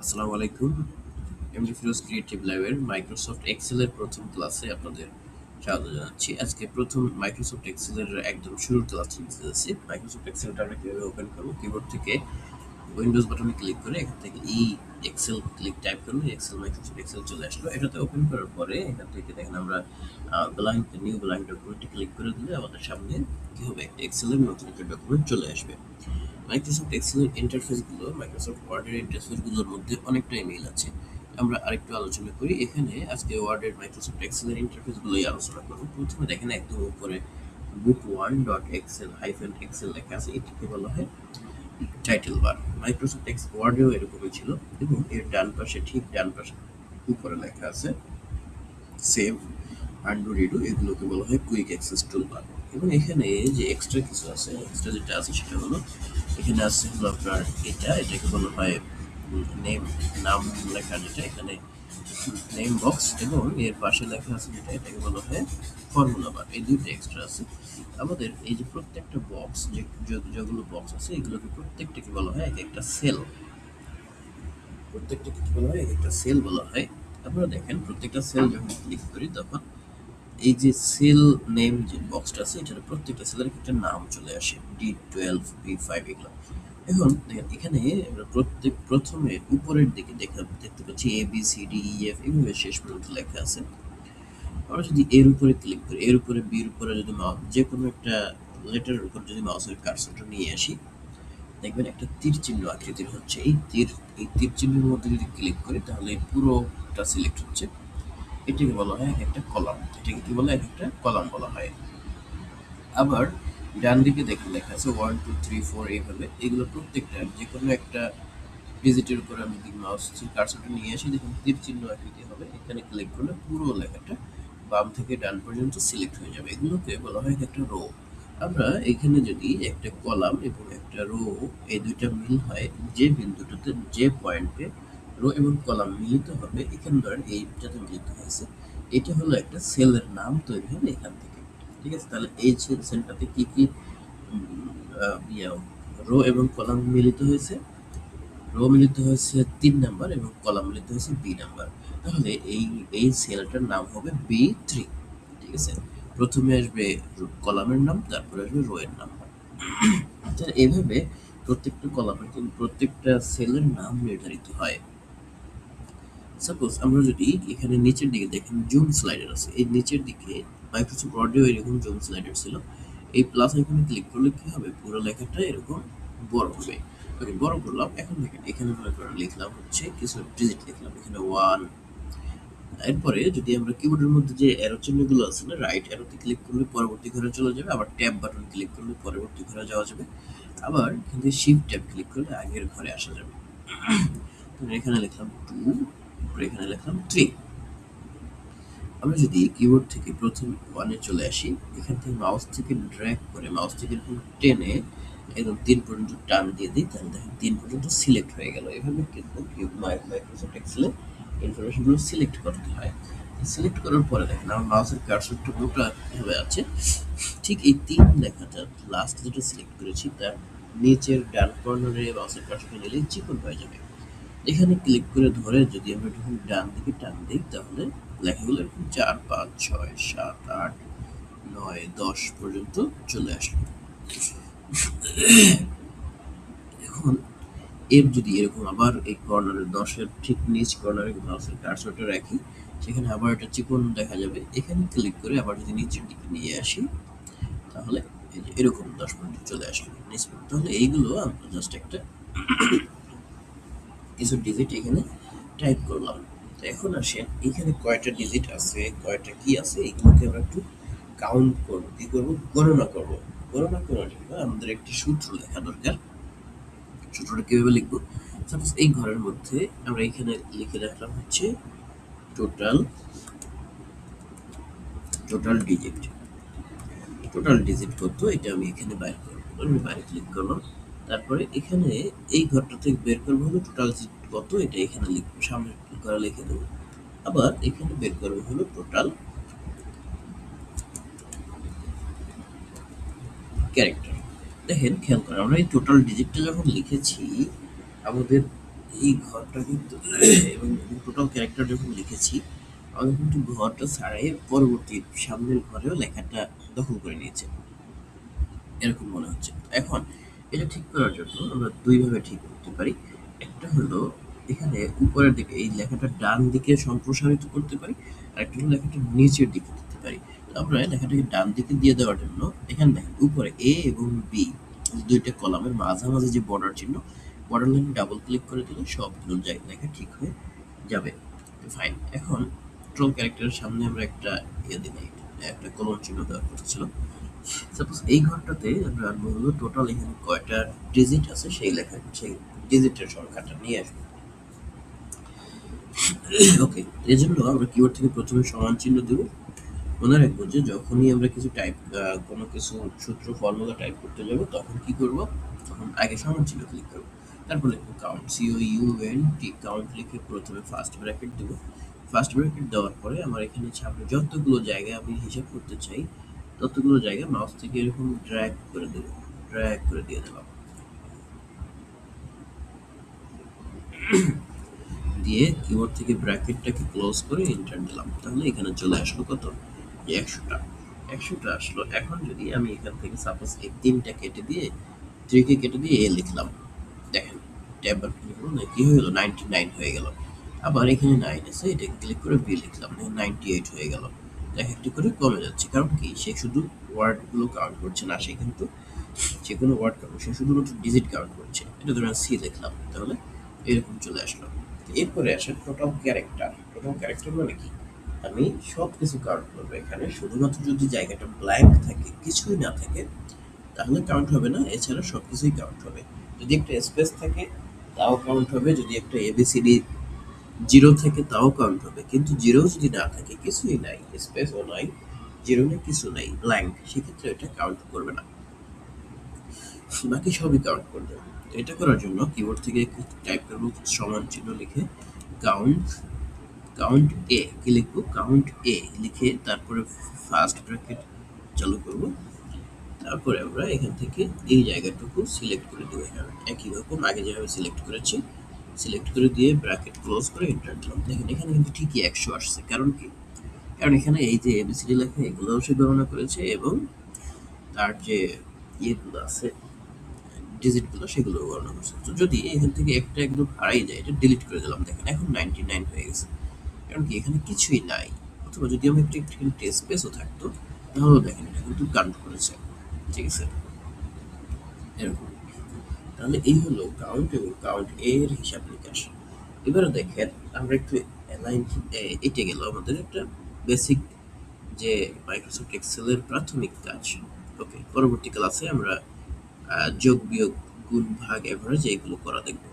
আসসালামু আলাইকুম। MD Firoz creative ল্যাবের মাইক্রোসফট এক্সেলের প্রথম ক্লাসে আপনাদের স্বাগত জানাচ্ছি। আজকে প্রথম মাইক্রোসফট এক্সেলের একদম শুরুর ক্লাসটি নিতে যাচ্ছি। মাইক্রোসফট এক্সেলটা আমরা কিভাবে ওপেন করব? কিবোর্ড থেকে উইন্ডোজ বাটনে ক্লিক করে এখান থেকে এক্সেল টাইপ করলে এক্সেল মাইক্রোসফট এক্সেল চলে আসলো। এটাতে ওপেন করার পরে এখান থেকে দেখেন আমরা নিউ ব্ল্যাঙ্ক ডকুমেন্টে ক্লিক করে দিলে আমাদের সামনে কি হবে? একটা এক্সেলের নতুন একটা ডকুমেন্ট চলে আসবে। মাইক্রোসফট এক্সেলের ইন্টারফেসগুলো মাইক্রোসফট ওয়ার্ডের ইন্টারফেসগুলোর মধ্যে অনেকটাই মিল আছে। আমরা আরেকটু আলোচনা করি। এখানে আজকে ওয়ার্ডের মাইক্রোসফট এক্সেলের ইন্টারফেসগুলোই আলোচনা করব। প্রথমে দেখেন একদম উপরে book one dot excel hyphen excel লেখা আছে, এটিকে বলা হয় টাইটেল বার। মাইক্রোসফট ওয়ার্ডেও এরকমই ছিল এবং এর ডান পাশে উপরে লেখা আছে সেভ, আন্ডু, রিডু, এগুলোকে বলা হয় কুইক অ্যাক্সেস টুলবার। এবং এখানে যে এক্সট্রা কিছু আছে, এক্সট্রা যেটা আছে সেটা হলো এখানে আছে হলো আপনার এটাকে বলা হয় নেম, নাম লেখা, যেটা এখানে নেম বক্স, এবং এর পাশে লেখা আছে যেটা এটাকে বলা হয় ফর্মুলা বার। এই দুইটা এক্সট্রা আছে। আমাদের এই যে প্রত্যেকটা বক্স, যেগুলো বক্স আছে এগুলোকে প্রত্যেকটাকে বলা হয় এক একটা সেল। প্রত্যেকটাকে কি বলা হয়? এক একটা সেল বলা হয়। আপনারা দেখেন প্রত্যেকটা সেল যখন ক্লিক করি তখন এই যে সেল নেম যে বক্সটা আছে এটার প্রত্যেকটা সেলের একটা নাম চলে আসে, D12, B5 এগুলো। এখন দেখেন এখানে আমরা প্রথমে উপরের দিকে দেখতে পাচ্ছি ABCDEF এইভাবে শেষ পর্যন্ত লেখা আছে। আমরা যদি এর উপরে ক্লিক করি, এর উপরে বির উপরে যদি যে কোনো একটা লেটারের উপর যদি মাউসের কার্সরটা নিয়ে আসি, দেখবেন একটা তীর চিহ্ন আকৃতির হচ্ছে। এই তীর চিহ্নের মধ্যে যদি ক্লিক করি তাহলে পুরোটা সিলেক্ট হচ্ছে। এটাকে বলা হয় একটা কলাম। এটাকে কি বলে? একটা কলাম বলা হয়। আবার ডান দিকে দেখেন লেখা আছে 1 2 3 4 এইভাবে। এগুলো প্রত্যেকটা যে কোনো একটা ডিজিটের উপর আমি যদি মাউস কার্সরটা নিয়ে আসি, দেখুন তীর চিহ্ন আকৃতি হবে। এখানে ক্লিক করলে পুরো লেখাটা বাম থেকে ডান পর্যন্ত সিলেক্ট হয়ে যাবে। এগুলোকে বলা হয় একটা রো। আমরা এখানে যদি একটা কলাম এবং একটা রো, এই দুইটা মিল হয় যে বিন্দুটাতে, যে পয়েন্টে রো এবং কলাম মিলিত হবে, এখানে ধরেন এইটাতে মিলিত হয়েছে, এটা হলো একটা সেলের নাম তৈরি হবে এখান থেকে। ঠিক আছে? তাহলে এই সেলটাতে কি কি রো এবং কলাম মিলিত হয়েছে? রো মিলিত হয়েছে 3 নাম্বার এবং কলাম মিলিত হয়েছে বি নাম্বার। তাহলে এই সেলটার নাম হবে B3। ঠিক আছে? প্রথমে আসবে কলামের নাম, তারপরে আসবে রো এর নাম। এভাবে প্রত্যেকটা কলামের কিন্তু প্রত্যেকটা সেলের নাম নির্ধারিত হয়। সাপোজ আমরা যদি এখানে নিচের দিকে দেখেন জুম স্লাইডার আছে, এই নিচের দিকে মাইক্রোসফট ওয়ার্ডেও এরকম জুম স্লাইডার ছিল। এই প্লাস আইকনে ক্লিক করলে কি হবে? পুরো লেখাটা এরকম বড় হবে। ওকে, বড় করলাম। এখন দেখেন এখানে মনে করেন লিখলাম হচ্ছে কিছু ডিজিট লিখলাম, এখানে 1। এরপরে যদি আমরা কিবোর্ডের মধ্যে যে অ্যারো চিহ্নগুলো আছে না, রাইট অ্যারোতে ক্লিক করলে পরবর্তী ঘরে চলে যাবে, আবার ট্যাব বাটন ক্লিক করলে পরবর্তী ঘরে যাওয়া যাবে, আবার এখান থেকে শিফট ট্যাব ক্লিক করলে আগের ঘরে আসা যাবে। এখানে লিখলাম 2, এখানে লিখলাম 3। আমরা যদি কিবোর্ড থেকে প্রথম 1 এ চলে আসি, এখান থেকে মাউস থেকে ড্র্যাগ করে মাউস থেকে এরকম টেনে একদম 3 পর্যন্ত টান দিয়ে দিই, তাহলে দেখেন 3 পর্যন্ত সিলেক্ট হয়ে গেল। এভাবে কিন্তু মাইক্রোসফট এক্সেলে ইনফরমেশনগুলো সিলেক্ট করতে হয়। সিলেক্ট করার পরে দেখেন আমার মাউসের কার্সরটা মোটা এভাবে আছে। ঠিক এই 3 লেখাটা লাস্ট যেটা সিলেক্ট করেছি তার নিচের ডান কর্নারে মাউসের কার্সরটা নিলে চিকন হয়ে যাবে। এখানে ক্লিক করে ধরে যদি আমরা যখন ডান দিকে টান দিই তাহলে লেখাগুলো এরকম 4 5 6 7 8 9 10 পর্যন্ত চলে আসলো। এখন এর যদি এরকম আবার এই কর্নারের 10-এর ঠিক নিচ কর্নারে মাউসের কার্সরটা রাখি, সেখানে আবার একটা চিকন দেখা যাবে। এখানে ক্লিক করে আবার যদি নিচের দিকে নিয়ে আসি তাহলে এই যে এরকম 10 পর্যন্ত চলে আসলো নিচ পর্যন্ত। তাহলে এইগুলো আমরা জাস্ট একটা কিছু ডিজিট এখানে টাইপ করলাম। তো এখন আসেন এখানে কয়টা ডিজিট আছে, কয়টা কি আছে, এগুলোকে আমরা একটু কাউন্ট করবো। কি করবো? গণনা করবো। গণনা করার জন্য আমাদের একটি সূত্র লেখা দরকার। সূত্রটা কিভাবে লিখবো? সাপোজ এই ঘরের মধ্যে আমরা এখানে লিখে রাখলাম হচ্ছে টোটাল ডিজিট। টোটাল ডিজিট কত এটা আমি এখানে বাইর করবো। আমি বাইরে ক্লিক করলাম। তারপরে এখানে এই ঘরটা থেকে বের করবো হলো টোটাল ডিজিট কত, এটা এখানে লিখবো, সামনে ঘরে লিখে দেবো। আবার এখানে বের করবো হলো টোটাল ক্যারেক্টার। দেখেন খেয়াল করেন আমরা এই টোটাল ডিজিটটা যখন লিখেছি আমাদের এই ঘরটা কিন্তু এবং টোটাল ক্যারেক্টার যখন লিখেছি আমাদের কিন্তু ঘরটা ছাড়াই পরবর্তী সামনের ঘরেও লেখাটা দখল করে নিয়েছে এরকম মনে হচ্ছে। এখন এটা ঠিক করার জন্য আমরা ২ ভাবে ঠিক করতে পারি। একটা হলো এখানে উপরের দিকে এই লেখাটা ডান দিকে সম্প্রসারিত করতে পারি। আরেকটা হলো লেখাটা নিচের দিকে দিতে পারি। তো আমরা লেখাটাকে ডান দিকে দিয়ে দেওয়ার জন্য এখানে দেখেন উপরে A এবং B ২ টা কলামের মাঝামাঝি যে বর্ডার চিহ্ন, বর্ডার লাইনে ডাবল ক্লিক করে দিলে সবগুলো লেখা ঠিক হয়ে যাবে। ফাইন। এখন টোটাল ক্যারেক্টারের সামনে আমরা একটা দিলাম, একটা কোলন চিহ্ন দেওয়ার কথা ছিল। সাপোজ এই ঘরটাতে আমরা আনবো হলো টোটাল এখানে কয়টা ডিজিট আছে সেই লেখা, সেই ডিজিটের সংখ্যাটা নিয়ে আসবো। ওকে, এর জন্য আমরা কিবোর্ড থেকে প্রথমে সমান চিহ্ন দেব। মনে রাখবো যে যখনই আমরা কিছু কোনো কিছু সূত্র ফর্মুলা টাইপ করতে যাব তখন কি করব, তখন আগে সমান চিহ্ন ক্লিক করব। তারপর লিখবো কাউন্ট, COUNT, কাউন্ট লিখে প্রথমে ফার্স্ট ব্র্যাকেট দেব। ফার্স্ট ব্র্যাকেট দেওয়ার পরে আমার এখানে সামনে যতগুলো জায়গায় আমি হিসাব করতে চাই ততগুলো জায়গায় মাউস থেকে এরকম ড্র্যাগ করে দেব, ড্র্যাগ করে দিয়ে দিলাম। দিয়ে কিবোর্ড থেকে ব্র্যাকেটটাকে ক্লোজ করে এন্টার দিলাম। তাহলে এখানে চলে আসলো কত, 100টা। 100টা আসলো। এখন যদি আমি এখান থেকে সাপোজ এই 3টা কেটে দিয়ে 3 কে কেটে দিয়ে এ লিখলাম, দেখেন ট্যাব বার ক্লিক করলে কি হয়ে গেল, 99 হয়ে গেল। আবার এখানে 9 আছে, এটা ক্লিক করে বি লিখলাম, দেখেন 98 হয়ে গেল। এক একটি করে কমে যাচ্ছে, কারণ কি সে শুধু ওয়ার্ডগুলো কাউন্ট করছে না, সে কিন্তু যে কোনো ওয়ার্ড কাউন্ট, সে শুধুমাত্র ডিজিট কাউন্ট করছে। এটা ধরুন সি লিখলাম, তাহলে এরকম চলে আসলো। এরপরে আসে টোটাল ক্যারেক্টার। টোটাল ক্যারেক্টার মানে কি, আমি সব কিছু কাউন্ট করবো এখানে, শুধুমাত্র যদি জায়গাটা ব্ল্যাঙ্ক থাকে, কিছুই না থাকে, তাহলে কাউন্ট হবে না, এছাড়া সব কিছুই কাউন্ট হবে। যদি একটা স্পেস থাকে তাও কাউন্ট হবে, যদি একটা এবিসিডি জিরো থাকে তাও কাউন্ট হবে, কিন্তু জিরো যদি না থাকে, কিছুই নাই, স্পেসও নাই, জিরো নেই, কিছু নাই, ব্ল্যাঙ্ক, সেক্ষেত্রে এটা কাউন্ট করবে না, বাকি সবই কাউন্ট করবে। তো এটা করার জন্য কিবোর্ড থেকে টাইপ করবো সমান চিহ্ন লিখে কাউন্ট, কাউন্ট এ কি লিখবো, কাউন্ট এ লিখে তারপরে ফার্স্ট ব্র্যাকেট চালু করব। তারপরে আমরা এখান থেকে এই জায়গাটুকু সিলেক্ট করে দেবো, এখানে একই রকম আগে যেভাবে সিলেক্ট করেছি, সিলেক্ট করে দিয়ে ব্র্যাকেট ক্লোজ করে এন্টার দিলাম। দেখেন এখানে কিন্তু ঠিকই 100 আসছে, কারণ কি, কারণ এখানে এই যে এবিসিডি লেখা এগুলোও সে গণনা করেছে এবং তার যে ইয়েগুলো আছে ডিজিটগুলো সেগুলো গণনা করছে। তো যদি এখান থেকে একটা একদম হারাই যায়, এটা ডিলিট করে দিলাম, দেখেন এখন 99 হয়ে গেছে, কারণ কি এখানে কিছুই নাই। অথবা যদি আমি একটা স্পেসও থাকতো তাহলেও দেখেন এটা কিন্তু কাউন্ট করেছে, ঠিক আছে, এরকম। তাহলে এই হলো কাউন্ট এবং কাউন্ট এর হিসাব নিকাশ। এবারে দেখেন আমরা একটু অ্যালাইন, এটা গেল আমাদের একটা বেসিক যে মাইক্রোসফট এক্সেলের প্রাথমিক কাজ। ওকে, পরবর্তী ক্লাসে আমরা যোগ বিয়োগ গুণ ভাগ এভারেজ এইগুলো করা দেখব।